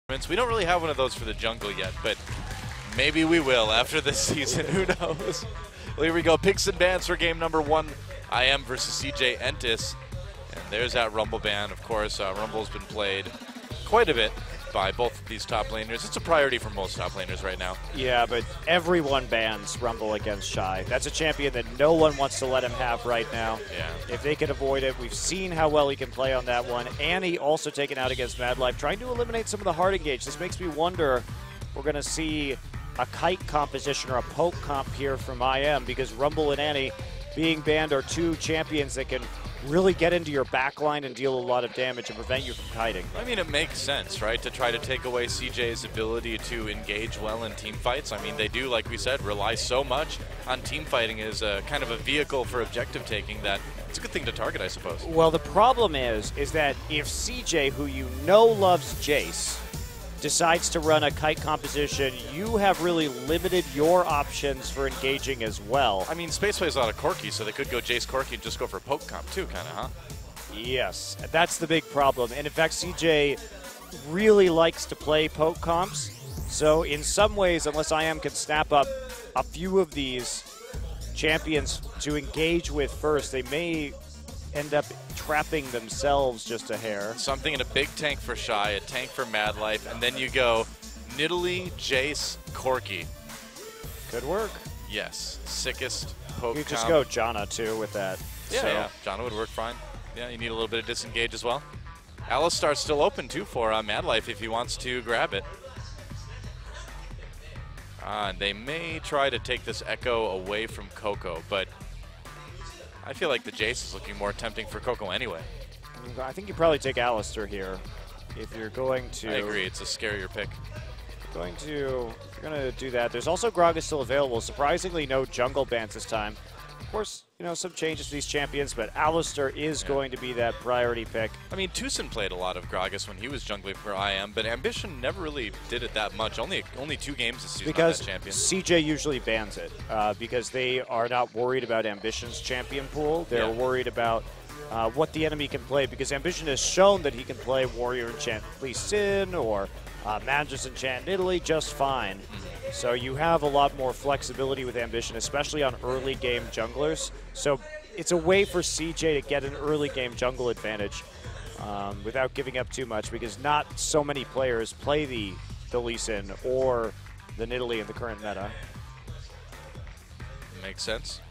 We don't really have one of those for the jungle yet, but maybe we will after this season. Who knows? Well, here we go. Picks and bans for game number 1. IM versus CJ Entis. And there's that Rumble ban. Of course, Rumble's been played quite a bit by both of these top laners. It's a priority for most top laners right now. Yeah, but everyone bans Rumble against Shy. That's a champion that no one wants to let him have right now. Yeah. If they can avoid it, we've seen how well he can play on that one. Annie also taken out against Mad Life, trying to eliminate some of the hard engage. This makes me wonder if we're going to see a kite composition or a poke comp here from IM, because Rumble and Annie being banned are two champions that can really get into your backline and deal a lot of damage and prevent you from kiting. I mean, it makes sense, right, to try to take away CJ's ability to engage well in team fights. I mean, they do, like we said, rely so much on team fighting as a kind of a vehicle for objective taking that it's a good thing to target, I suppose. Well, the problem is that if CJ, who you know loves Jace, decides to run a kite composition, you have really limited your options for engaging as well. I mean, Space plays a lot of Corki, so they could go Jace Corki and just go for poke comp too, kind of, huh? Yes, that's the big problem. And in fact, CJ really likes to play poke comps. So in some ways, unless IM can snap up a few of these champions to engage with first, they may end up trapping themselves just a hair. Something in a big tank for Shy, a tank for Mad Life, and then you go Nidalee, Jace, Corki. Good work. Yes, sickest poke You comp. just go Janna too with that. Yeah, so. yeah, Janna would work fine. Yeah, you need a little bit of disengage as well. Alistar's still open too for Mad Life if he wants to grab it. And they may try to take this Echo away from Coco, but I feel like the Jace is looking more tempting for Coco anyway. I think you probably take Alistar here if you're going to. I agree, it's a scarier pick. If you're going to do that. There's also Gragas still available. Surprisingly, no jungle bans this time. Of course, you know, some changes to these champions, but Alistar is going to be that priority pick. I mean, Tucson played a lot of Gragas when he was jungling for IM, but Ambition never really did it that much. Only 2 games this season because on that champion. CJ usually bans it because they are not worried about Ambition's champion pool. They're worried about what the enemy can play, because Ambition has shown that he can play Warrior Enchant Lee Sin or Managers Enchant Italy just fine. So you have a lot more flexibility with Ambition, especially on early game junglers. So it's a way for CJ to get an early game jungle advantage without giving up too much, because not so many players play the Lee Sin or the Nidalee in the current meta. Makes sense.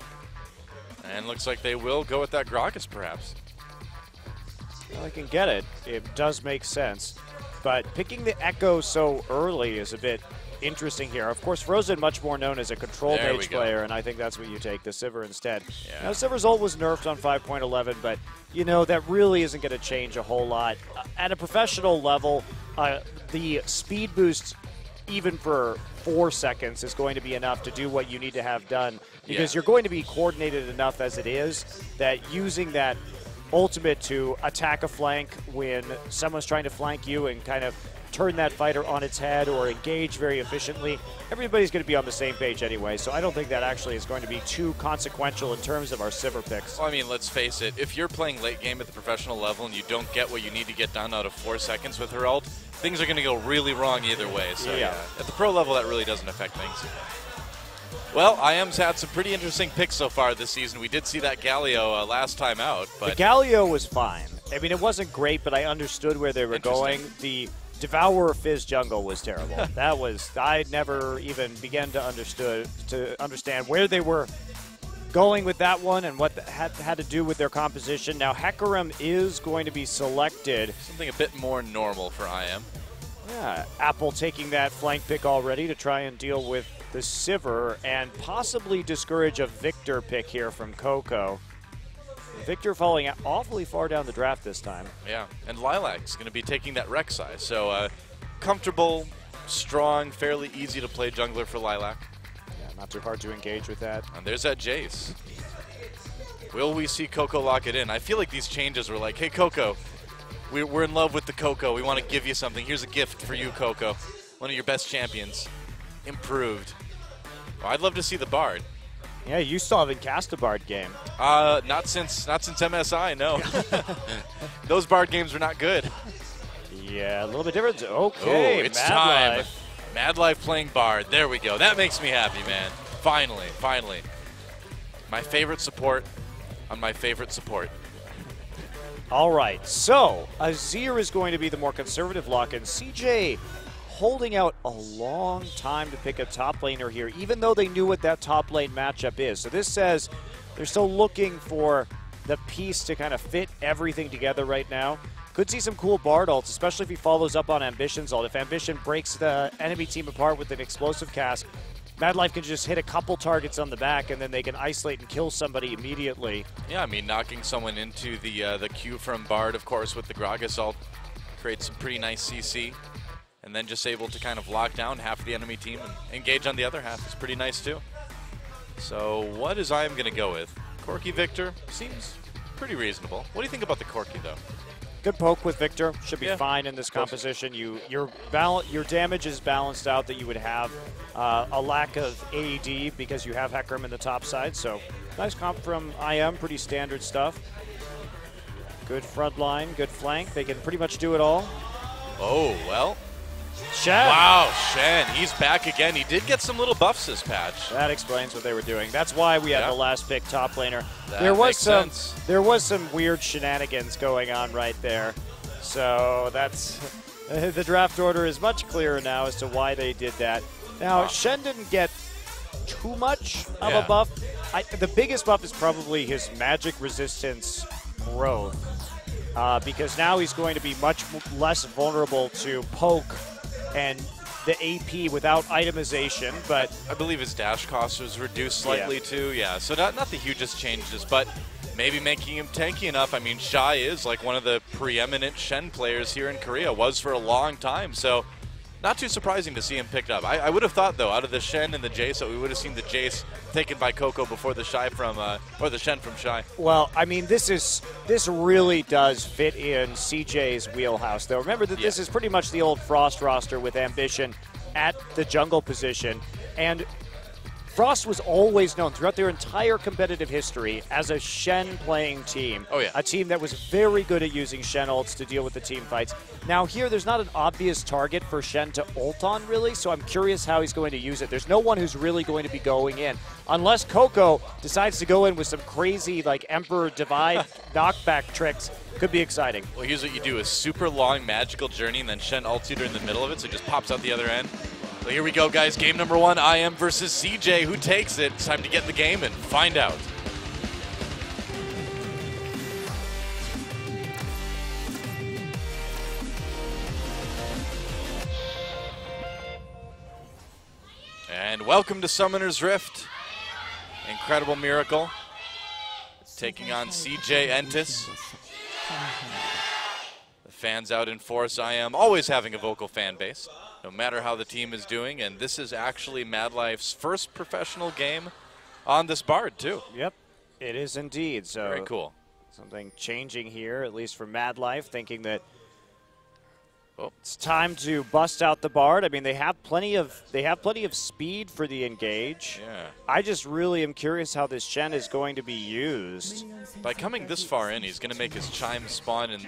And looks like they will go with that Gragas, perhaps. Well, I can get it. It does make sense. But picking the Echo so early is a bit interesting here. Of course, Frozen much more known as a control mage player, and I think that's what you take, the Sivir instead. Yeah. Now, Sivir's ult was nerfed on 5.11, but, you know, that really isn't going to change a whole lot. At a professional level, the speed boost, even for 4 seconds, is going to be enough to do what you need to have done, because you're going to be coordinated enough as it is that using that ultimate to attack a flank when someone's trying to flank you and kind of turn that fighter on its head or engage very efficiently, everybody's going to be on the same page anyway, so I don't think that actually is going to be too consequential in terms of our Sivir picks. Well, I mean, let's face it, if you're playing late game at the professional level and you don't get what you need to get done out of 4 seconds with her ult, things are going to go really wrong either way. So yeah, at the pro level, that really doesn't affect things. Well, IM's had some pretty interesting picks so far this season. We did see that Galio last time out, but the Galio was fine. I mean, it wasn't great, but I understood where they were going. The Devourer Fizz jungle was terrible. That was, I never even began to understand where they were going with that one and what had to do with their composition. Now, Hecarim is going to be selected. Something a bit more normal for IM. Yeah, Apple taking that flank pick already to try and deal with the Sivir and possibly discourage a Victor pick here from Coco. Victor falling awfully far down the draft this time. Yeah, and Lilac's going to be taking that Rek'Sai. So comfortable, strong, fairly easy to play jungler for Lilac. Yeah, not too hard to engage with that. And there's that Jace. Will we see Coco lock it in? I feel like these changes were like, hey, Coco, we're in love with the Coco. We want to give you something. Here's a gift for you, Coco. One of your best champions. Improved. Well, I'd love to see the Bard. Yeah, you still haven't cast a Bard game. Not since MSI, no. Those Bard games were not good. Yeah, a little bit different. Okay, oh, it's Mad time. Life. Mad Life playing Bard. There we go. That makes me happy, man. Finally, finally. My favorite support on my favorite support. All right, so Azir is going to be the more conservative lock-in. CJ holding out a long time to pick a top laner here, even though they knew what that top lane matchup is. So this says they're still looking for the piece to kind of fit everything together right now. Could see some cool Bard ults, especially if he follows up on Ambition's ult. If Ambition breaks the enemy team apart with an explosive cast, Mad Life can just hit a couple targets on the back, and then they can isolate and kill somebody immediately. Yeah, I mean, knocking someone into the Q from Bard, of course, with the Gragas ult, creates some pretty nice CC. And then just able to kind of lock down half of the enemy team and engage on the other half is pretty nice, too. So what is I'm going to go with? Corki Victor seems pretty reasonable. What do you think about the Corki, though? Good poke with Victor. Should be fine in this composition. Your damage is balanced out that you would have a lack of AD because you have Hecarim in the top side. So nice comp from IM. Pretty standard stuff. Good front line, good flank. They can pretty much do it all. Oh, well. Shen. Wow, Shen. He's back again. He did get some little buffs this patch. That explains what they were doing. That's why we had the last pick top laner. That makes sense. There was some weird shenanigans going on right there. So that's the draft order is much clearer now as to why they did that. Now Shen didn't get too much of a buff. The biggest buff is probably his magic resistance growth. Because now he's going to be much less vulnerable to poke and the AP without itemization, but I believe his dash cost was reduced slightly too. Yeah, so not the hugest changes, but maybe making him tanky enough. I mean, Shai is like one of the preeminent Shen players here in Korea, was for a long time, so not too surprising to see him picked up. I would have thought, though, out of the Shen and the Jace, that we would have seen the Jace taken by Coco before the Shai from, or the Shen from Shai. Well, I mean, this really does fit in CJ's wheelhouse, though. Remember that this is pretty much the old Frost roster with Ambition at the jungle position, and Frost was always known throughout their entire competitive history as a Shen playing team. Oh, yeah. A team that was very good at using Shen ults to deal with the team fights. Now here, there's not an obvious target for Shen to ult on, really, so I'm curious how he's going to use it. There's no one who's really going to be going in. Unless Coco decides to go in with some crazy, like, Emperor Divide knockback tricks. Could be exciting. Well, here's what you do. A super long magical journey, and then Shen ults you during the middle of it, so it just pops out the other end. So here we go, guys. Game number 1, IM versus CJ. Who takes it? It's time to get in the game and find out. And welcome to Summoner's Rift. Incredible Miracle. Taking on CJ Entis. The fans out in force. IM always having a vocal fan base, no matter how the team is doing, and this is actually Mad Life's first professional game on this Bard, too. Yep, it is indeed. So very cool. Something changing here, at least for Mad Life, thinking that it's time to bust out the Bard. I mean, they have plenty of speed for the engage. Yeah. I just really am curious how this Shen is going to be used. By coming this far in, he's going to make his Chime spawn in,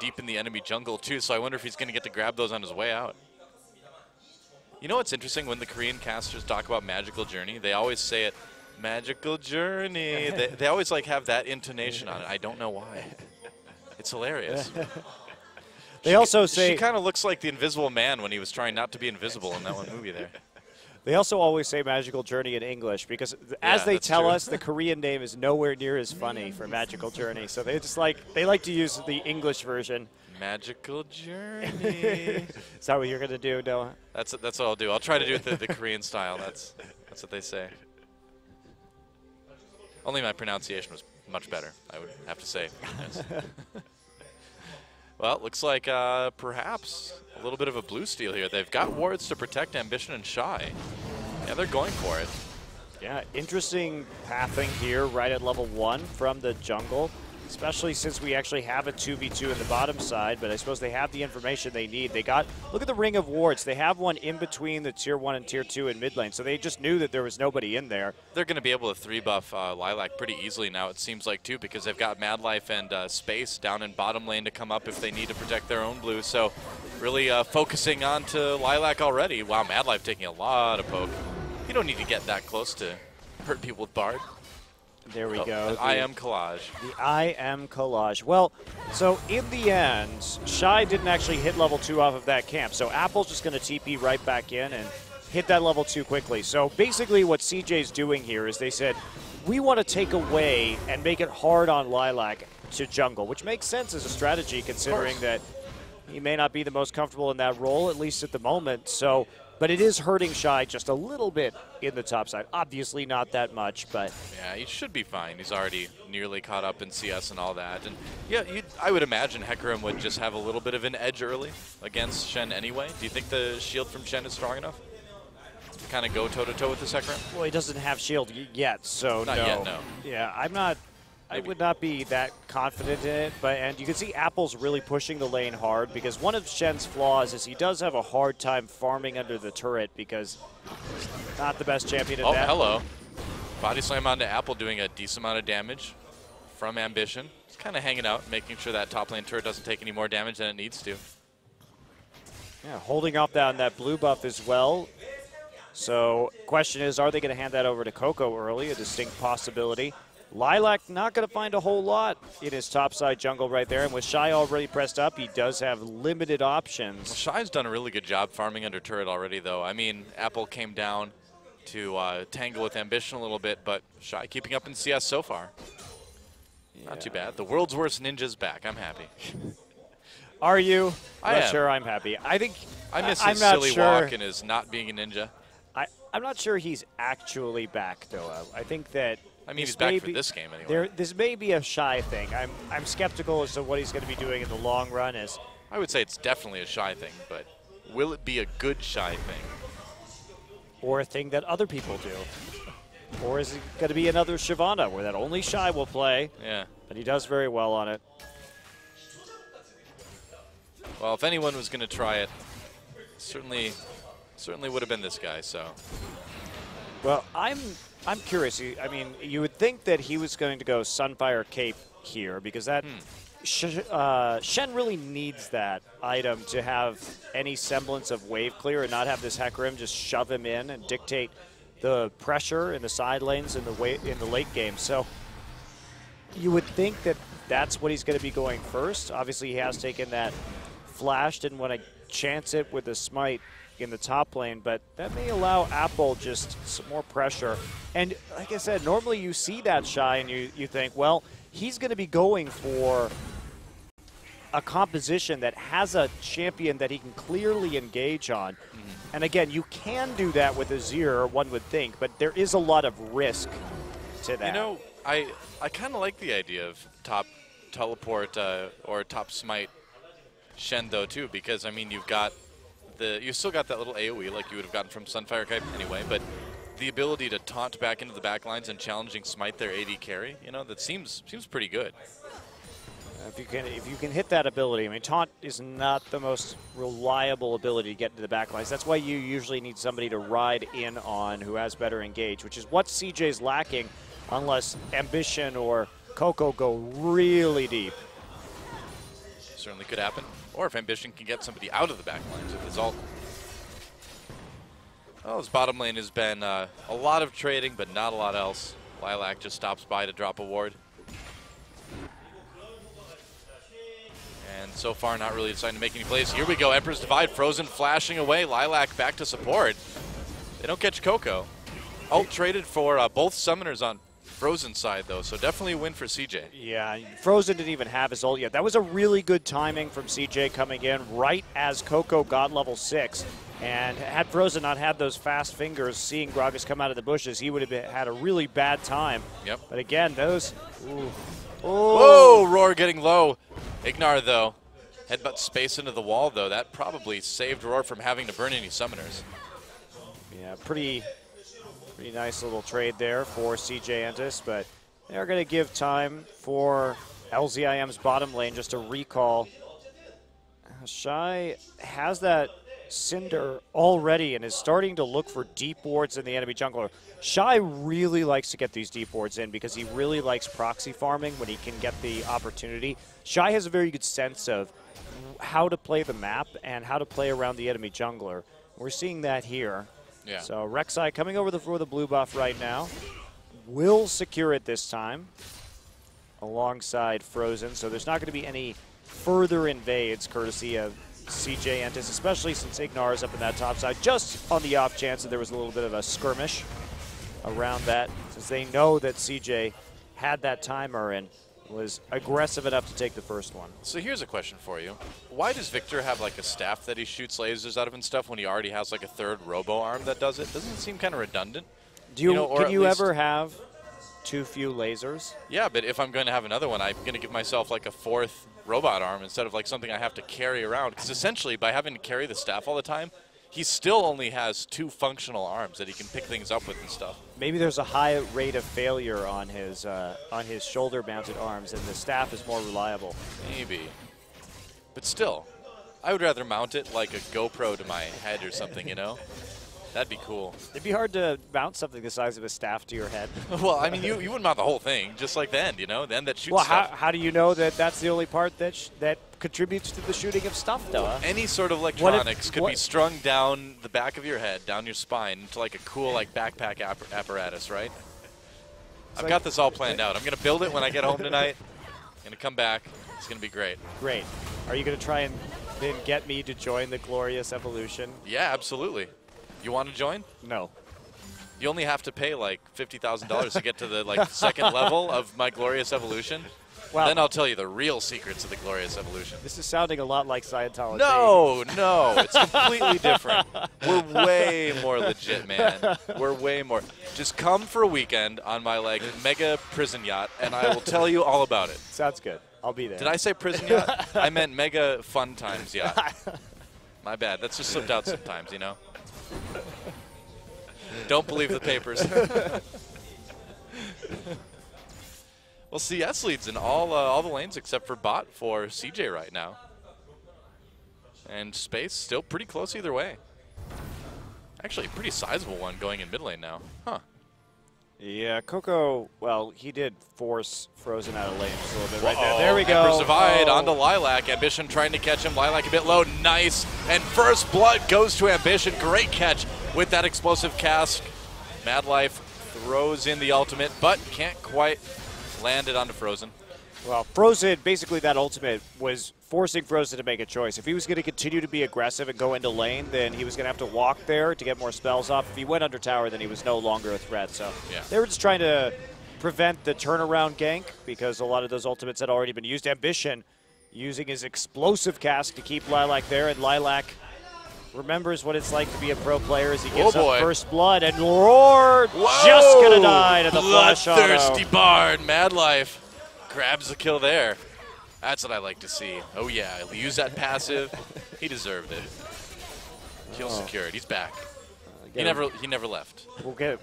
deep in the enemy jungle, too, so I wonder if he's going to get to grab those on his way out. You know what's interesting? When the Korean casters talk about Magical Journey, they always say it, Magical Journey. they always like have that intonation on it. I don't know why. It's hilarious. They also say she kind of looks like the Invisible Man when he was trying not to be invisible in that one movie there. They also always say Magical Journey in English because, as they tell us, the Korean name is nowhere near as funny for Magical Journey. So they like to use the English version. Magical Journey. Is that what you're gonna do, Noah? That's what I'll do. I'll try to do it the Korean style. That's what they say. Only my pronunciation was much better, I would have to say. Yes. Well, it looks like perhaps a little bit of a blue steal here. They've got wards to protect Ambition and Shai. Yeah, they're going for it. Yeah, interesting pathing here right at level 1 from the jungle, especially since we actually have a 2v2 in the bottom side, but I suppose they have the information they need. They got, look at the ring of wards. They have one in between the tier 1 and tier 2 in mid lane, so they just knew that there was nobody in there. They're going to be able to 3-buff Lilac pretty easily now, it seems like, too, because they've got Mad Life and Space down in bottom lane to come up if they need to protect their own blue. So really focusing on to Lilac already. Wow, Mad Life taking a lot of poke. You don't need to get that close to hurt people with Bard. There we go. I am collage. The I am collage. Well, so in the end, Shy didn't actually hit level 2 off of that camp. So Apple's just going to TP right back in and hit that level 2 quickly. So basically what CJ's doing here is they said, we want to take away and make it hard on Lilac to jungle, which makes sense as a strategy considering that he may not be the most comfortable in that role, at least at the moment. So, but it is hurting Shy just a little bit in the top side. Obviously not that much, but... Yeah, he should be fine. He's already nearly caught up in CS and all that. And yeah, I would imagine Hecarim would just have a little bit of an edge early against Shen anyway. Do you think the shield from Shen is strong enough to kind of go toe-to-toe with this Hecarim? Well, he doesn't have shield yet, so not no. Yet, no. Yeah, I'm not... I would not be that confident in it, and you can see Apple's really pushing the lane hard because one of Shen's flaws is he does have a hard time farming under the turret because he's not the best champion at that. Oh, hello. Body slam onto Apple doing a decent amount of damage from Ambition. He's kind of hanging out, making sure that top lane turret doesn't take any more damage than it needs to. Yeah, holding off down that blue buff as well. So question is, are they going to hand that over to Coco early? A distinct possibility. Lilac not going to find a whole lot in his topside jungle right there. And with Shy already pressed up, he does have limited options. Well, Shy's done a really good job farming under turret already, though. I mean, Apple came down to tangle with Ambition a little bit, but Shy keeping up in CS so far. Yeah. Not too bad. The world's worst ninja's back. I'm happy. Are you? I am. Sure, I'm happy. I think I miss his silly walk and his not being a ninja. I'm not sure he's actually back, though. I think that... I mean, he's back for this game anyway. This may be a Shy thing. I'm skeptical as to what he's going to be doing in the long run. I would say it's definitely a Shy thing, but will it be a good Shy thing? Or a thing that other people do? Or is it going to be another Shyvana where that only Shy will play? Yeah. But he does very well on it. Well, if anyone was going to try it, certainly would have been this guy, so. Well, I'm curious. I mean, you would think that he was going to go Sunfire Cape here because that Shen really needs that item to have any semblance of wave clear and not have this Hecarim just shove him in and dictate the pressure in the side lanes in the late game. So you would think that that's what he's going to be going first. Obviously, he has taken that flash, didn't want to chance it with the smite in the top lane, but that may allow Apple just some more pressure. And like I said, normally you see that Shy and you think, well, he's going to be going for a composition that has a champion that he can clearly engage on. Mm-hmm. And again, you can do that with Azir, one would think, but there is a lot of risk to that. You know, I kind of like the idea of top teleport or top smite Shen though too, because I mean you've still got that little AoE like you would have gotten from Sunfire Cape anyway, but the ability to taunt back into the back lines and challenging smite their AD carry, you know, that seems pretty good. If you can hit that ability, I mean, taunt is not the most reliable ability to get into the back lines. That's why you usually need somebody to ride in on who has better engage, which is what CJ's lacking unless Ambition or Coco go really deep. Certainly could happen. Or if Ambition can get somebody out of the back lines with his ult. Well, his bottom lane has been a lot of trading, but not a lot else. Lilac just stops by to drop a ward. And so far, not really deciding to make any plays. Here we go, Emperor's Divide, Frozen flashing away. Lilac back to support. They don't catch Coco. Ult traded for both summoners on Frozen side, though, so definitely a win for CJ. Yeah, Frozen didn't even have his ult yet. That was a really good timing from CJ coming in right as Coco got level 6. And had Frozen not had those fast fingers, seeing Gragas come out of the bushes, he would have had a really bad time. Yep. But again, those... Ooh. Whoa, Roar getting low. Ignar, though, headbutt space into the wall, though. That probably saved Roar from having to burn any summoners. Yeah, pretty nice little trade there for CJ Entis, but they're going to give time for LZIM's bottom lane just to recall. Shy has that Cinder already and is starting to look for deep wards in the enemy jungler. Shy really likes to get these deep wards in because he really likes proxy farming when he can get the opportunity. Shy has a very good sense of how to play the map and how to play around the enemy jungler. We're seeing that here. Yeah. So Rek'Sai coming over for the blue buff right now. Will secure it this time alongside Frozen. So there's not going to be any further invades courtesy of CJ Entis, especially since Ignar is up in that top side, just on the off chance that there was a little bit of a skirmish around that, since they know that CJ had that timer and was aggressive enough to take the first one. So here's a question for you. Why does Victor have like a staff that he shoots lasers out of and stuff when he already has like a third robo arm that does it? Doesn't it seem kind of redundant? Do you, know, or can at you least- ever have too few lasers? Yeah, but if I'm going to have another one, I'm going to give myself like a fourth robot arm instead of like something I have to carry around. Because essentially, by having to carry the staff all the time, he still only has 2 functional arms that he can pick things up with and stuff. Maybe there's a high rate of failure on his shoulder-mounted arms, and the staff is more reliable. Maybe. But still, I would rather mount it like a GoPro to my head or something, you know? That'd be cool. It'd be hard to mount something the size of a staff to your head. Well, I mean, you wouldn't mount the whole thing, just like the end, you know? The end that shoots Well, stuff. how do you know that that's the only part that contributes to the shooting of stuff, though? Huh? Any sort of electronics could be strung down the back of your head, down your spine, into like a cool like backpack apparatus, right? I've got this all planned out. I'm going to build it when I get home tonight. I'm going to come back. It's going to be great. Great. Are you going to try and then get me to join the Glorious Evolution? Yeah, absolutely. You want to join? No. You only have to pay like $50,000 to get to the like second level of my Glorious Evolution. Wow. Then I'll tell you the real secrets of the Glorious Evolution. This is sounding a lot like Scientology. No, it's completely different. We're way more legit, man. We're way more. Just come for a weekend on my like mega prison yacht, and I will tell you all about it. Sounds good. I'll be there. Did I say prison yacht? I meant mega fun times yacht. My bad. That's just slipped out sometimes, you know. Don't believe the papers. Well, CS leads in all the lanes except for bot for CJ right now. And space still pretty close either way. Actually, a pretty sizable one going in mid lane now. Huh. Yeah, Coco, well, he did force Frozen out of lane just a little bit right there. There we go. Emperor's Divide onto Lilac. Ambition trying to catch him. Lilac a bit low. Nice. And first blood goes to Ambition. Great catch with that explosive cask. Mad Life throws in the ultimate, but can't quite land it onto Frozen. Well, Frozen, basically that ultimate was forcing Frozen to make a choice. If he was going to continue to be aggressive and go into lane, then he was going to have to walk there to get more spells off. If he went under tower, then he was no longer a threat. So yeah. They were just trying to prevent the turnaround gank because a lot of those ultimates had already been used. Ambition using his explosive cask to keep Lilac there, and Lilac remembers what it's like to be a pro player as he gives up first blood, and Roar just going to die to the flash auto. Bloodthirsty Bard. Mad Life grabs the kill there. That's what I like to see. Oh yeah, he'll use that passive. He deserved it. Kill secured. He's back. He never left. We'll get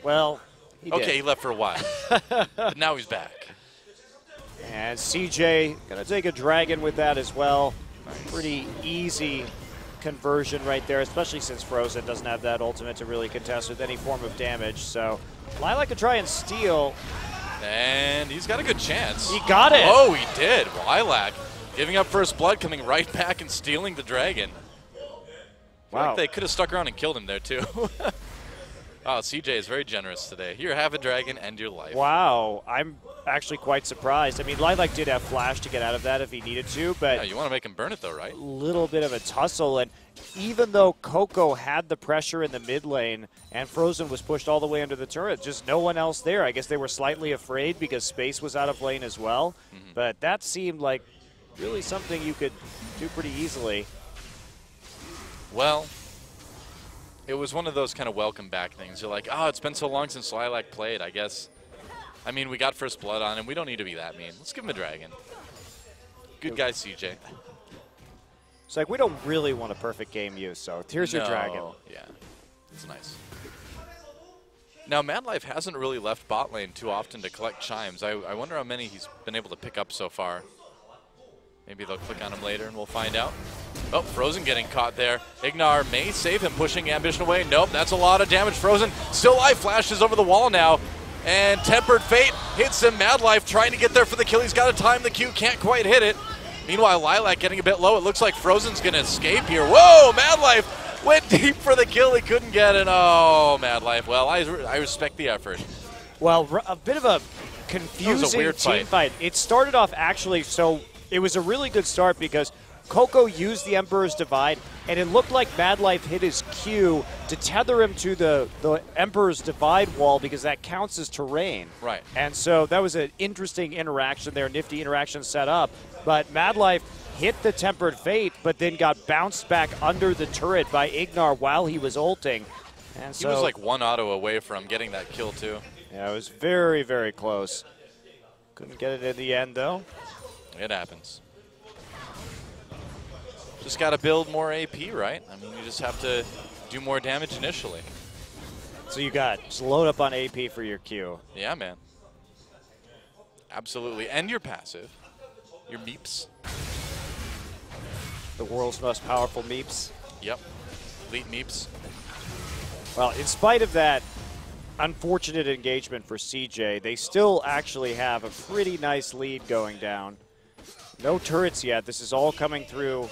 he did. Okay, he left for a while. But now he's back. And CJ gonna take a dragon with that as well. Nice. Pretty easy conversion right there, especially since Frozen doesn't have that ultimate to really contest with any form of damage. So Lilac could try and steal. And he's got a good chance. He got it. Oh, he did. Lilac giving up first blood, coming right back and stealing the dragon. Wow. Like they could have stuck around and killed him there, too. Oh, CJ is very generous today. Here, have a dragon, end your life. Wow. I'm actually quite surprised. I mean, Lilac did have flash to get out of that if he needed to, but yeah, you want to make him burn it, though, right? A little bit of a tussle, and even though Coco had the pressure in the mid lane and Frozen was pushed all the way under the turret, just no one else there. I guess they were slightly afraid because space was out of lane as well, but that seemed like really something you could do pretty easily. Well, it was one of those kind of welcome back things. You're like, oh, it's been so long since Lilac played, I guess. I mean, we got first blood on him. We don't need to be that mean. Let's give him a dragon. Good guy, CJ. It's like, we don't really want a perfect game use, so here's your dragon. Yeah, it's nice. Now, Mad Life hasn't really left bot lane too often to collect chimes. I wonder how many he's been able to pick up so far. Maybe they'll click on him later and we'll find out. Oh, Frozen getting caught there. Ignar may save him, pushing Ambition away. Nope, that's a lot of damage. Frozen still alive, flashes over the wall now. And Tempered Fate hits him. Mad Life trying to get there for the kill. He's got to time the Q, can't quite hit it. Meanwhile, Lilac getting a bit low. It looks like Frozen's going to escape here. Whoa, Mad Life went deep for the kill. He couldn't get it. Oh, Mad Life. Well, I respect the effort. Well, a bit of a confusing weird team fight. It started off actually, so it was a really good start because Coco used the Emperor's Divide, and it looked like Mad Life hit his Q to tether him to the Emperor's Divide wall because that counts as terrain. Right. And so that was an interesting interaction there, nifty interaction set up. But Mad Life hit the Tempered Fate, but then got bounced back under the turret by Ignar while he was ulting. And so he was like one auto away from getting that kill, too. Yeah, it was very, very close. Couldn't get it in the end, though. It happens. Just got to build more AP, right? I mean, you just have to do more damage initially. So you got just load up on AP for your Q. Yeah, man. Absolutely. And your passive. Your meeps. The world's most powerful meeps. Yep. Elite meeps. Well, in spite of that unfortunate engagement for CJ, they still actually have a pretty nice lead going down. No turrets yet. This is all coming through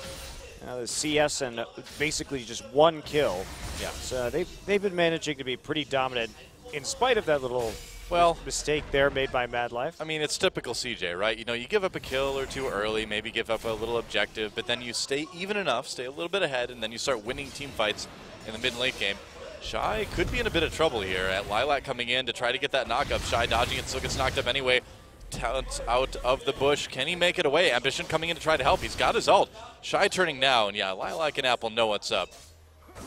the CS and basically just one kill. Yeah. So they've been managing to be pretty dominant in spite of that little mistake there made by Mad Life. I mean, it's typical CJ, right? You know, you give up a kill or two early, maybe give up a little objective, but then you stay even enough, stay a little bit ahead, and then you start winning team fights in the mid and late game. Shy could be in a bit of trouble here. At Lilac coming in to try to get that knock-up. Shy dodging it, still gets knocked up anyway. Talent out of the bush. Can he make it away? Ambition coming in to try to help. He's got his ult. Shy turning now, and yeah, Lilac and Apple know what's up.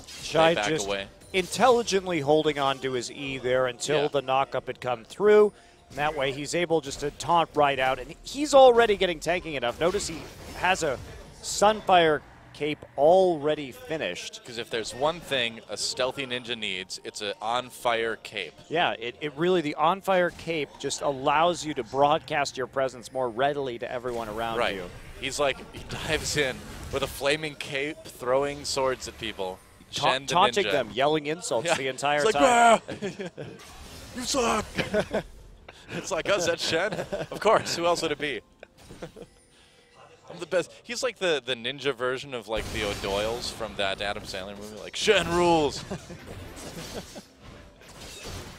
Shy just away. Intelligently holding on to his E there until the knock-up had come through. And that way he's able just to taunt right out. And he's already getting tanking enough. Notice he has a Sunfire cape already finished. Because if there's one thing a stealthy ninja needs, it's an on-fire cape. Yeah, it really, the on-fire cape just allows you to broadcast your presence more readily to everyone around you. He's like, he dives in with a flaming cape, throwing swords at people. Taunting them, yelling insults the entire like, time. You suck! It's like us, that's Shen. Of course, who else would it be? I'm the best. He's like the ninja version of like the O'Doyles from that Adam Sandler movie, like Shen rules.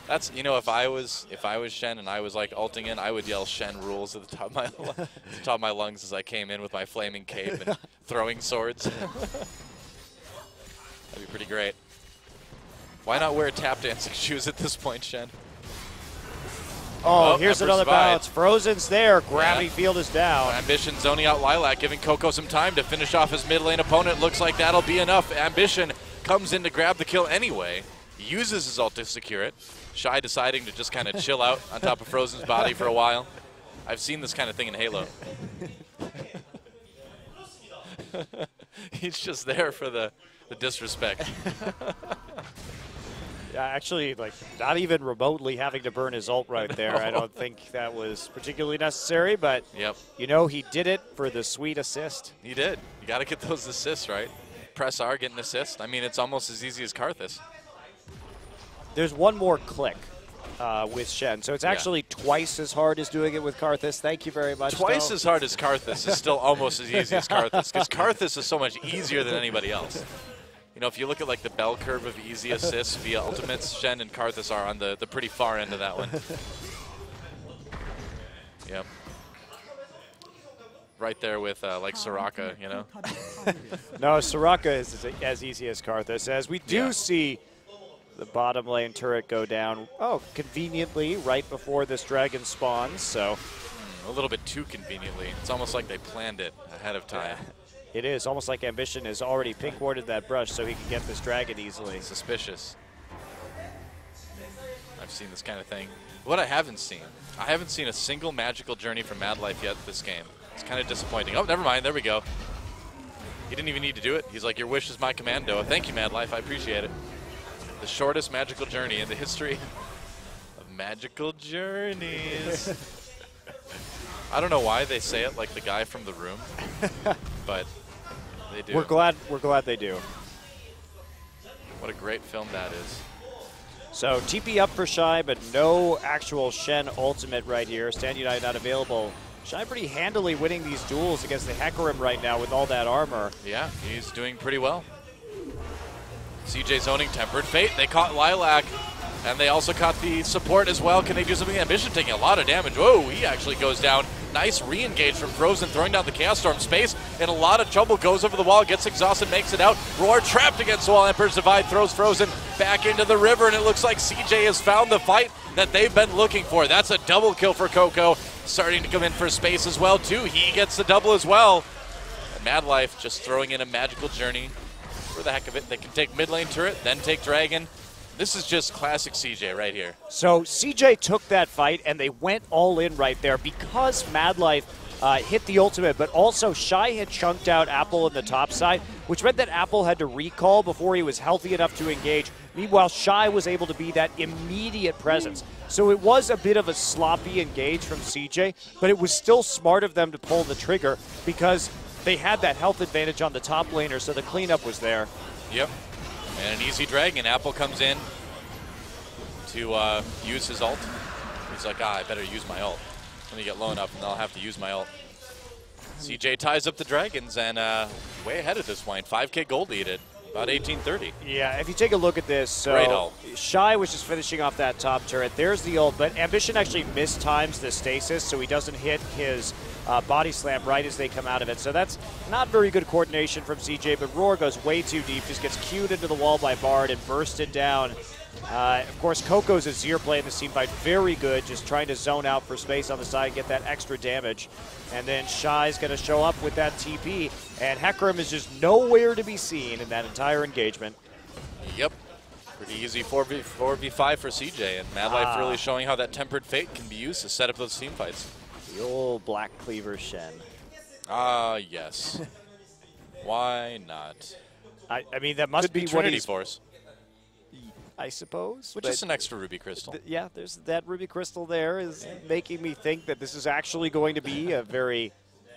That's, you know, if I was Shen and I was like ulting in, I would yell Shen rules at the top of my lungs as I came in with my flaming cape and throwing swords. That'd be pretty great. Why not wear tap dancing shoes at this point, Shen? Oh, here's another bounce. Frozen's there. Gravity field is down. Ambition zoning out Lilac, giving Coco some time to finish off his mid lane opponent. Looks like that'll be enough. Ambition comes in to grab the kill anyway. Uses his ult to secure it. Shy deciding to just kind of chill out on top of Frozen's body for a while. I've seen this kind of thing in Halo. He's just there for the disrespect. Actually, like, not even remotely having to burn his ult right there. I don't think that was particularly necessary, but, you know, he did it for the sweet assist. He did. You got to get those assists, right? Press R, get an assist. I mean, it's almost as easy as Karthus. There's one more click with Shen, so it's actually twice as hard as doing it with Karthus. Thank you very much. Twice as hard as Karthus is still almost as easy as Karthus, because Karthus is so much easier than anybody else. You know, if you look at like the bell curve of easy assists via ultimates, Shen and Karthus are on the pretty far end of that one. Yep. Right there with like Soraka, you know. No, Soraka is as easy as Karthus. As we do see the bottom lane turret go down, conveniently right before this dragon spawns. So a little bit too conveniently. It's almost like they planned it ahead of time. It is almost like Ambition has already pink warded that brush so he can get this dragon easily. Suspicious. I've seen this kind of thing. What I haven't seen a single magical journey from Mad Life yet this game. It's kind of disappointing. Oh, never mind. There we go. He didn't even need to do it. He's like, your wish is my commando. Thank you, Mad Life. I appreciate it. The shortest magical journey in the history of magical journeys. I don't know why they say it like the guy from The Room, but they do. We're glad they do. What a great film that is. So TP up for Shy, but no actual Shen ultimate right here. Stand United not available Shy pretty handily winning these duels against the Hecarim right now with all that armor. Yeah, he's doing pretty well. CJ's owning Tempered Fate. They caught Lilac, and they also caught the support as well. Can they do something? Ambition taking a lot of damage. Whoa, he actually goes down. Nice re-engage from Frozen, throwing down the Chaos Storm. Space in a lot of trouble, goes over the wall, gets exhausted, makes it out. Roar trapped against the wall. Emperor's Divide throws Frozen back into the river, and it looks like CJ has found the fight that they've been looking for. That's a double kill for Coco. Starting to come in for Space as well, too. He gets the double as well. And Mad Life just throwing in a magical journey. For the heck of it, they can take mid lane turret, then take Dragon. This is just classic CJ right here. So CJ took that fight, and they went all in right there because Mad Life hit the ultimate, but also Shy had chunked out Apple in the top side, which meant that Apple had to recall before he was healthy enough to engage. Meanwhile, Shy was able to be that immediate presence. So it was a bit of a sloppy engage from CJ, but it was still smart of them to pull the trigger because they had that health advantage on the top laner, so the cleanup was there. Yep. And an easy Dragon. Apple comes in to use his ult. He's like, I better use my ult. Let me get low enough, and I'll have to use my ult. CJ ties up the Dragons, and way ahead at this point. 5K gold lead at about 1830. Yeah, if you take a look at this, so great ult. Shy was just finishing off that top turret. There's the ult, but Ambition actually mistimes the stasis, so he doesn't hit his body slam right as they come out of it. So that's not very good coordination from CJ, but Roar goes way too deep, just gets cued into the wall by Bard and bursted down. Of course, Coco's Azir play in this team fight, very good, just trying to zone out for Space on the side and get that extra damage. And then Shy's going to show up with that TP, and Hecarim is just nowhere to be seen in that entire engagement. Yep. Pretty easy 4v5 for CJ, and Mad Life really showing how that Tempered Fate can be used to set up those team fights. The old Black Cleaver Shen. Yes. Why not? I mean, that must be what Trinity he's... Force. I suppose. Which is an extra Ruby Crystal. Yeah, there's that Ruby Crystal there is making me think that this is actually going to be a very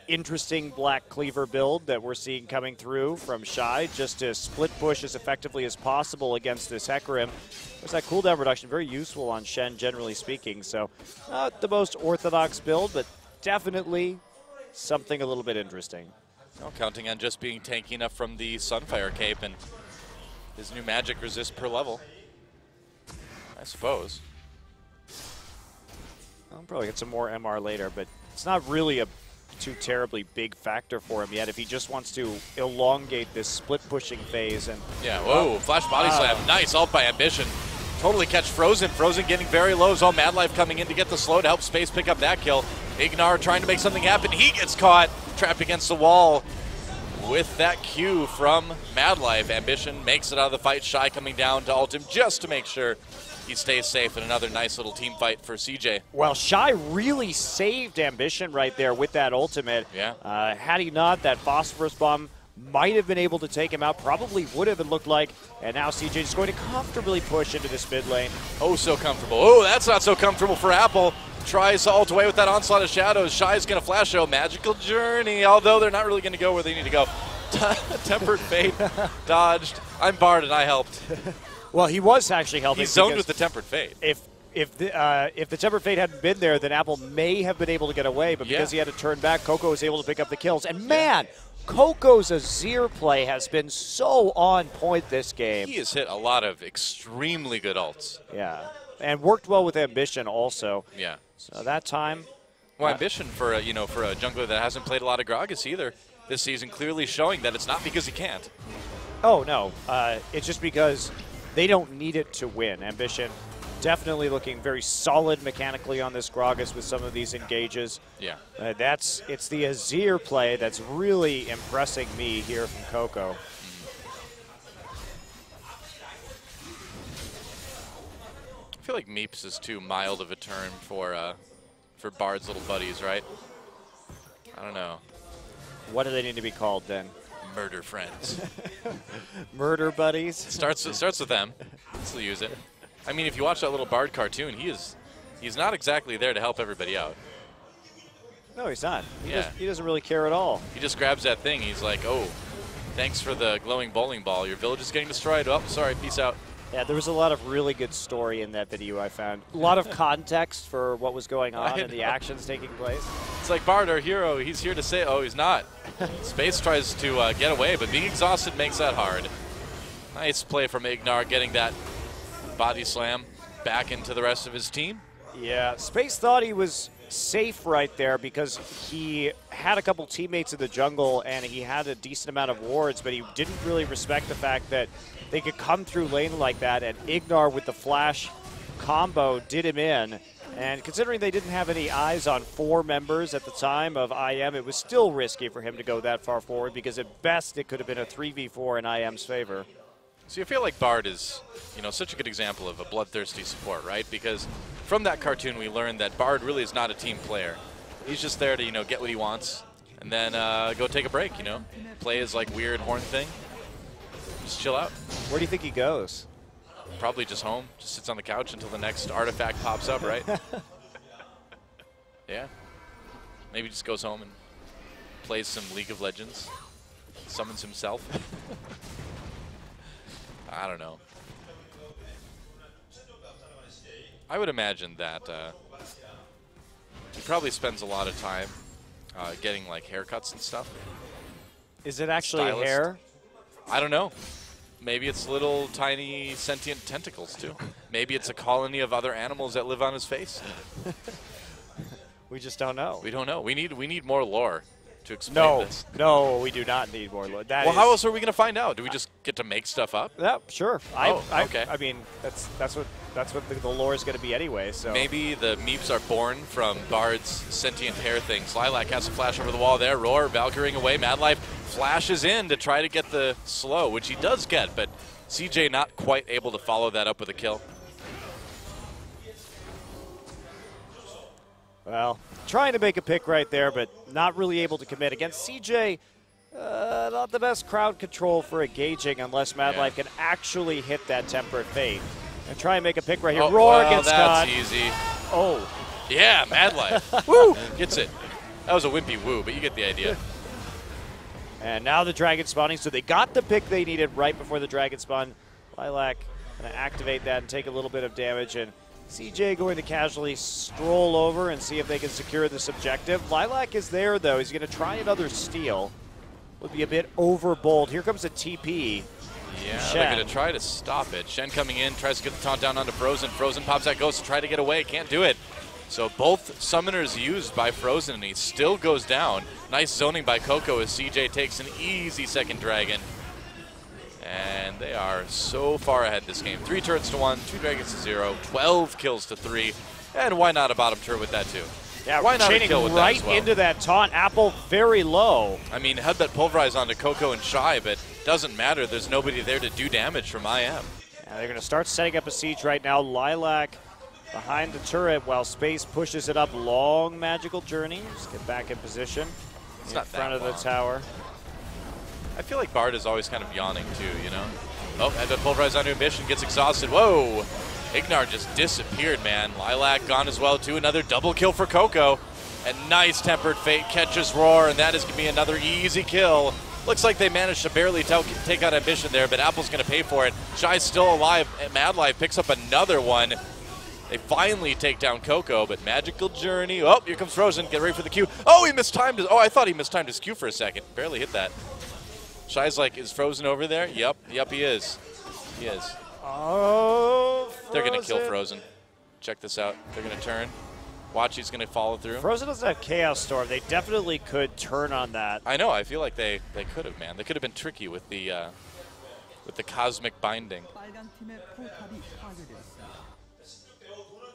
interesting Black Cleaver build that we're seeing coming through from Shy, just to split push as effectively as possible against this Hecarim. There's that cooldown reduction, very useful on Shen, generally speaking. So not the most orthodox build, but definitely something a little bit interesting. Oh, counting on just being tanky enough from the Sunfire Cape and his new magic resist per level. I suppose. I'll probably get some more MR later, but it's not really a too terribly big factor for him yet if he just wants to elongate this split pushing phase. And yeah, whoa, flash body slam. Nice ult by Ambition. Totally catch Frozen. Frozen getting very low. Zone Mad Life coming in to get the slow to help Space pick up that kill. Ignar trying to make something happen. He gets caught, trapped against the wall with that Q from Mad Life. Ambition makes it out of the fight. Shy coming down to ult him just to make sure he stays safe in another nice little team fight for CJ. Well, Shy really saved Ambition right there with that ultimate. Yeah. Had he not, that Phosphorus Bomb might have been able to take him out, probably would have, it looked like. And now CJ is going to comfortably push into this mid lane. Oh, so comfortable. Oh, that's not so comfortable for Apple. Tries to ult away with that onslaught of shadows. Shy's going to flash out Magical Journey, although they're not really going to go where they need to go. Tempered Fate dodged. I'm Bard and I helped. Well, he was actually helping. He's zoned with the Tempered Fate. If the Tempered Fate hadn't been there, then Apple may have been able to get away, but because he had to turn back, Coco was able to pick up the kills. And man, Coco's Azir play has been so on point this game. He has hit a lot of extremely good ults. Yeah, and worked well with Ambition also. Yeah. So that time. Well, Ambition for a jungler that hasn't played a lot of Gragas either this season, clearly showing that it's not because he can't. Oh no, it's just because they don't need it to win. Ambition definitely looking very solid mechanically on this Gragas with some of these engages. Yeah. It's the Azir play that's really impressing me here from Coco. I feel like Meeps is too mild of a term for Bard's little buddies, right? I don't know. What do they need to be called then? Murder friends. Murder buddies? Starts with them. Still use it. I mean, if you watch that little Bard cartoon, he's not exactly there to help everybody out. No, he's not. He doesn't really care at all. He just grabs that thing. He's like, oh, thanks for the glowing bowling ball. Your village is getting destroyed. Oh, sorry, peace out. Yeah, there was a lot of really good story in that video, I found. A lot of context for what was going on and the actions taking place. It's like Bard, our hero, he's here to say, oh, he's not. Space tries to get away, but being exhausted makes that hard. Nice play from Ignar, getting that body slam back into the rest of his team. Yeah, Space thought he was safe right there because he had a couple teammates in the jungle and he had a decent amount of wards, but he didn't really respect the fact that they could come through lane like that, and Ignar with the flash combo did him in. And considering they didn't have any eyes on 4 members at the time of IM, it was still risky for him to go that far forward because at best it could have been a 3v4 in IM's favor. So you feel like Bard is, such a good example of a bloodthirsty support, right? Because from that cartoon we learned that Bard really is not a team player. He's just there to, get what he wants and then go take a break, Play his like weird horn thing. Just chill out. Where do you think he goes? Probably just home. Just sits on the couch until the next artifact pops up, right? Yeah. Maybe just goes home and plays some League of Legends. Summons himself. I don't know. I would imagine that he probably spends a lot of time getting like haircuts and stuff. Is it actually Stylist. hair? I don't know. Maybe it's little tiny sentient tentacles too. Maybe it's a colony of other animals that live on his face. We just don't know. We don't know. We need more lore to explain this. No, we do not need more lore. Well, how else are we going to find out? Do we just get to make stuff up? Yeah, sure. Okay. I mean, that's what the lore is going to be anyway. So maybe the meeps are born from Bard's sentient hair things. Lilac has a flash over the wall there. Roar, Valkyring away. Madlife flashes in to try to get the slow, which he does get, but CJ not quite able to follow that up with a kill. Well, trying to make a pick right there, but not really able to commit. Against CJ, not the best crowd control for engaging unless Madlife can actually hit that Temperate Fate. And try and make a pick right here. Roar gets caught. That's easy. Oh. Yeah, Madlife. Woo! Gets it. That was a wimpy woo, but you get the idea. And now the Dragon spawning, so they got the pick they needed right before the Dragon spawn. Lilac going to activate that and take a little bit of damage, and CJ going to casually stroll over and see if they can secure this objective. Lilac is there, though. He's going to try another steal. Would be a bit overbold. Here comes a TP. Yeah, they're going to try to stop it. Shen coming in, tries to get the taunt down onto Frozen. Frozen pops that Ghost to try to get away. Can't do it. So both summoners used by Frozen, and he still goes down. Nice zoning by Coco as CJ takes an easy second dragon. And they are so far ahead this game. 3 turrets to 1, 2 dragons to 0, 12 kills to 3. And why not a bottom turret with that too? Yeah, why not a chaining kill with right that as well? into that taunt. Apple very low. I mean, headbutt pulverize onto Coco and Shy, but doesn't matter. There's nobody there to do damage from IM. Yeah, they're going to start setting up a siege right now. Lilac behind the turret while Space pushes it up. Long magical journey. Just get back in position in front of the tower. I feel like Bard is always kind of yawning too, Oh, headbutt pulverize onto Ambition, gets exhausted. Whoa! Ignar just disappeared, man. Lilac gone as well too. Another double kill for Coco. And nice Tempered Fate catches Roar, and that is going to be another easy kill. Looks like they managed to barely take out Ambition there, but Apple's going to pay for it. Shy's still alive. Madlife picks up another one. They finally take down Coco, but magical journey. Oh, here comes Frozen. Get ready for the Q. Oh, he mistimed his. Oh, I thought he mistimed his Q for a second. Barely hit that. Shy's like, is Frozen over there? Yep, he is. He is. Oh, Frozen. They're going to kill Frozen. Check this out. They're going to turn. Watch, he's going to follow through. Frozen doesn't have Chaos Storm. They definitely could turn on that. I know. I feel like they could have, man. They could have been tricky with the cosmic binding.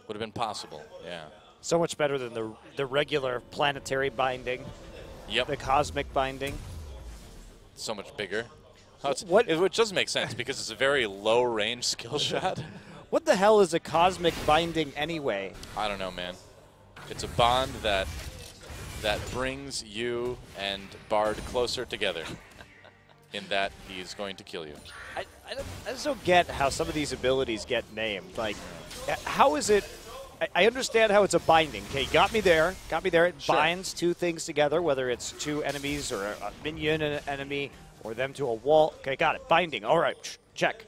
Would have been possible, yeah. So much better than the regular planetary binding. Yep. The cosmic binding. So much bigger. Which doesn't make sense because it's a very low-range skill shot. What the hell is a cosmic binding anyway? I don't know, man. It's a bond that brings you and Bard closer together in that he's going to kill you. I just don't get how some of these abilities get named. Like, how is it? I understand how it's a binding. Okay, got me there. It binds two things together, whether it's two enemies or a minion and an enemy or them to a wall. Okay, got it. Binding. All right, check.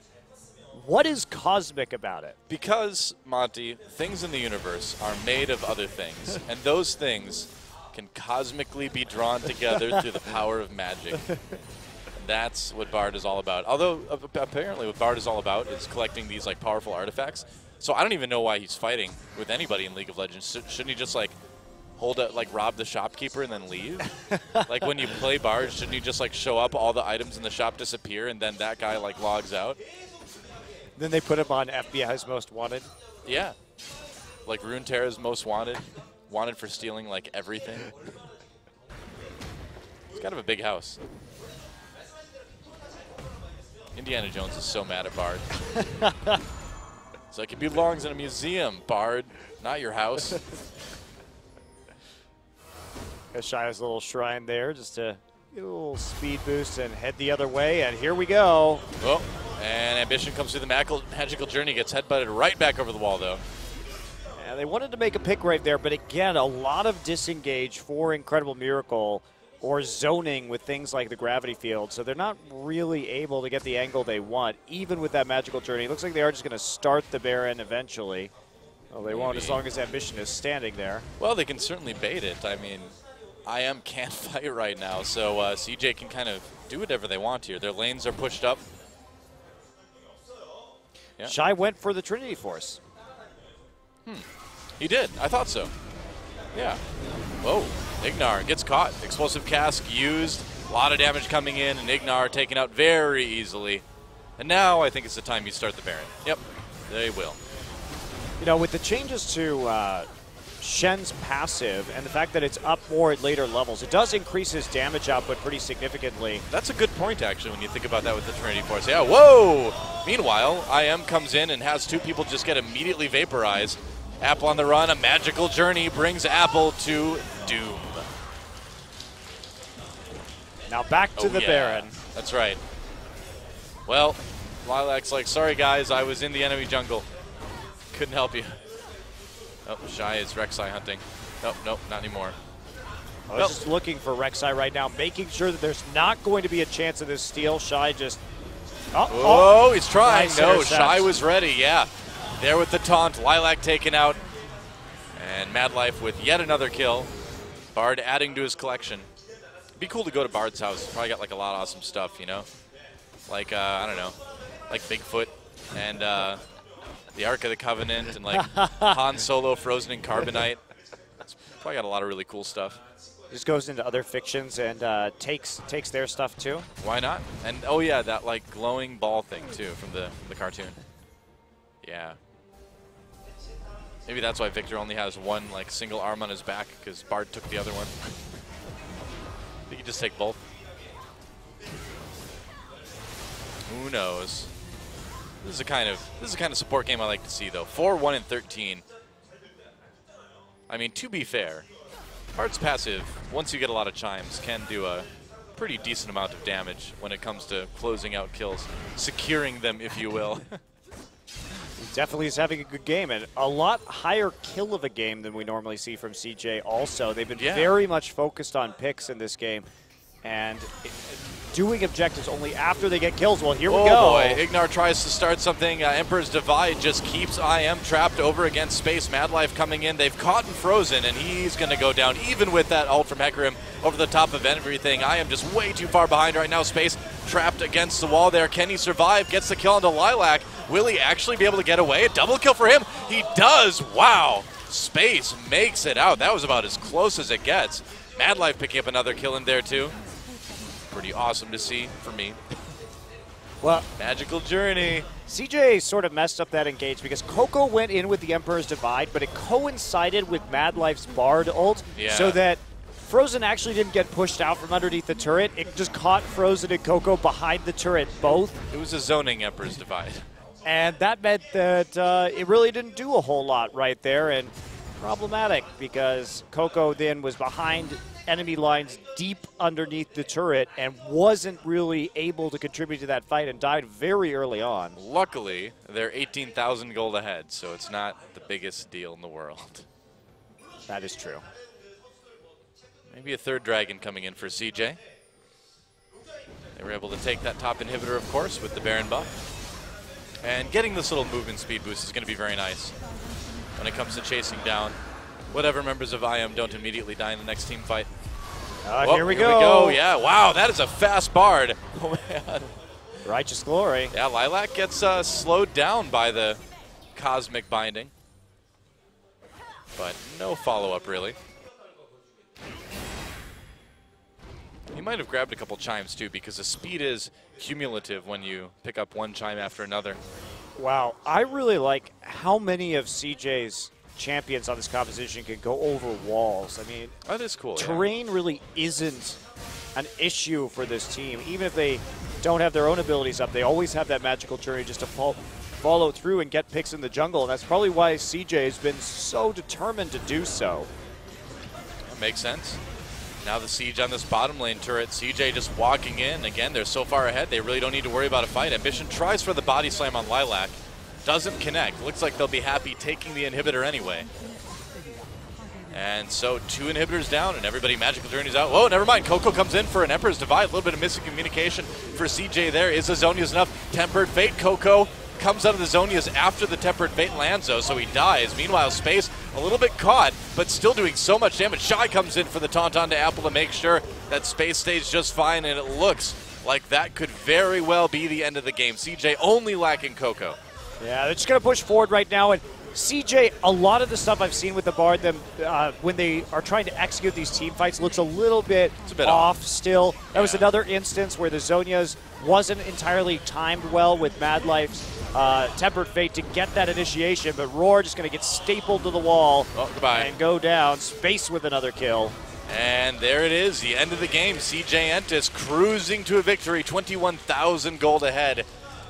What is cosmic about it? Because, Monty, things in the universe are made of other things, and those things can cosmically be drawn together through the power of magic. That's what Bard is all about. Although, apparently what Bard is all about is collecting these like powerful artifacts. So I don't even know why he's fighting with anybody in League of Legends. Shouldn't he just like rob the shopkeeper and then leave? Like when you play Bard, shouldn't you just like show up, all the items in the shop disappear, and then that guy like logs out? Then they put him on FBI's Most Wanted. Yeah. Like Runeterra's Most Wanted. Wanted for stealing like everything. He's kind of a big house. Indiana Jones is so mad at Bard. It's like, it belongs in a museum, Bard, not your house. Shy has a little shrine there just to get a little speed boost and head the other way, and here we go. Oh, and Ambition comes through the magical journey, gets headbutted right back over the wall, though. Yeah, they wanted to make a pick right there, but again, a lot of disengage for Incredible Miracle or zoning with things like the gravity field, so they're not really able to get the angle they want, even with that magical journey. It looks like they are just going to start the Baron eventually. Well, they won't as long as Ambition is standing there. Well, they can certainly bait it. I mean, IM can't fight right now, so CJ can kind of do whatever they want here. Their lanes are pushed up. Yeah. Shy went for the Trinity Force. He did. I thought so. Yeah. Whoa. Ignar gets caught. Explosive Cask used. A lot of damage coming in, and Ignar taken out very easily. And now I think it's the time you start the Baron. Yep, they will. You know, with the changes to Shen's passive and the fact that it's up more at later levels, it does increase his damage output pretty significantly. That's a good point, actually, when you think about that with the Trinity Force. Yeah, whoa! Meanwhile, IM comes in and has two people just get immediately vaporized. Apple on the run, a magical journey brings Apple to doom. Now back to the Baron. That's right. Well, Lilac's like, sorry guys, I was in the enemy jungle. Couldn't help you. Oh, Shy is Rek'Sai hunting. Nope, nope, not anymore. I was just looking for Rek'Sai right now, making sure that there's not going to be a chance of this steal. Shy just... Oh, he's trying. Nice no, intercept. Shy was ready, yeah. There with the taunt, Lilac taken out. And Mad Life with yet another kill. Bard adding to his collection. It'd be cool to go to Bard's house. Probably got like a lot of awesome stuff, you know? Like, I don't know, like Bigfoot and the Ark of the Covenant and like Han Solo frozen in carbonite. It's probably got a lot of really cool stuff. Just goes into other fictions and takes their stuff too. Why not? And oh yeah, that like glowing ball thing too from the cartoon. Yeah. Maybe that's why Victor only has one like single arm on his back, because Bard took the other one. He could just take both. Who knows? This is the kind of support game I like to see though. 4-1 and 13. I mean, to be fair, Bard's passive, once you get a lot of chimes, can do a pretty decent amount of damage when it comes to closing out kills, securing them, if you will. He definitely is having a good game, and a lot higher kill of a game than we normally see from CJ also. They've been very much focused on picks in this game, and doing objectives only after they get kills. Well, here we go. Oh boy, Ignar tries to start something. Emperor's Divide just keeps IM trapped over against space. Mad Life coming in. They've caught and frozen, and he's going to go down even with that ult from Hecarim over the top of everything. IM just way too far behind right now. Space trapped against the wall there. Can he survive? Gets the kill onto Lilac. Will he actually be able to get away? A double kill for him. He does. Wow. Space makes it out. That was about as close as it gets. Mad Life picking up another kill in there too. Pretty awesome to see for me. Well, magical journey. CJ sort of messed up that engage because Coco went in with the Emperor's Divide, but it coincided with Mad Life's Bard ult, so that Frozen actually didn't get pushed out from underneath the turret. It just caught Frozen and Coco behind the turret both. It was a zoning Emperor's Divide. And that meant that it really didn't do a whole lot right there, and problematic because Coco then was behind enemy lines deep underneath the turret and wasn't really able to contribute to that fight and died very early on. Luckily, they're 18,000 gold ahead, so it's not the biggest deal in the world. That is true. Maybe a third dragon coming in for CJ. They were able to take that top inhibitor, of course, with the Baron buff. And getting this little movement speed boost is going to be very nice when it comes to chasing down whatever members of IM don't immediately die in the next team fight. Here we go. Yeah, wow, that is a fast Bard. Oh, man. Righteous Glory. Yeah, Lilac gets slowed down by the Cosmic Binding. But no follow-up, really. He might have grabbed a couple chimes, too, because the speed is cumulative when you pick up one chime after another. Wow, I really like how many of CJ's champions on this composition can go over walls. I mean, that is cool. Terrain really isn't an issue for this team. Even if they don't have their own abilities up, they always have that magical journey just to follow through and get picks in the jungle. And that's probably why CJ has been so determined to do so. That makes sense. Now the siege on this bottom lane turret. CJ just walking in. Again, they're so far ahead, they really don't need to worry about a fight. Ambition tries for the body slam on Lilac. Doesn't connect. Looks like they'll be happy taking the inhibitor anyway. And so 2 inhibitors down and everybody magical journeys out. Whoa, never mind. Coco comes in for an Emperor's Divide. A little bit of missing communication for CJ there. Is the Zonia's enough? Tempered Fate. Coco comes out of the Zonia's after the Tempered Fate lands, though, so he dies. Meanwhile, Space a little bit caught, but still doing so much damage. Shy comes in for the Tauntaun to Apple to make sure that Space stays just fine, and it looks like that could very well be the end of the game. CJ only lacking Coco. Yeah, they're just going to push forward right now. And CJ, a lot of the stuff I've seen with the Bard, when they are trying to execute these team fights, looks a little bit, off still. That was another instance where the Zonia's wasn't entirely timed well with Mad Life's Tempered Fate to get that initiation, but Roar just going to get stapled to the wall and go down. Space with another kill. And there it is, the end of the game. CJ Entis cruising to a victory, 21,000 gold ahead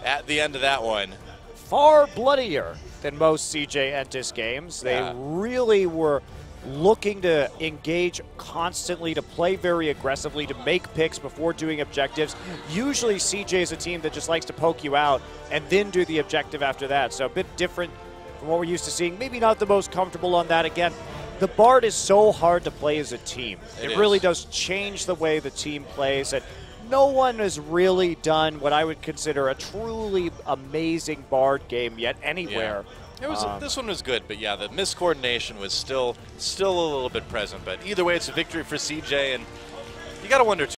at the end of that one. Far bloodier than most CJ Entis games. They really were looking to engage constantly, to play very aggressively, to make picks before doing objectives. Usually CJ is a team that just likes to poke you out and then do the objective after that. So a bit different from what we're used to seeing. Maybe not the most comfortable on that. Again, the Bard is so hard to play as a team. It really does change the way the team plays. And no one has really done what I would consider a truly amazing Bard game yet anywhere. Yeah. It was this one was good, but yeah, the miscoordination was still a little bit present. But either way, it's a victory for CJ, and you got to wonder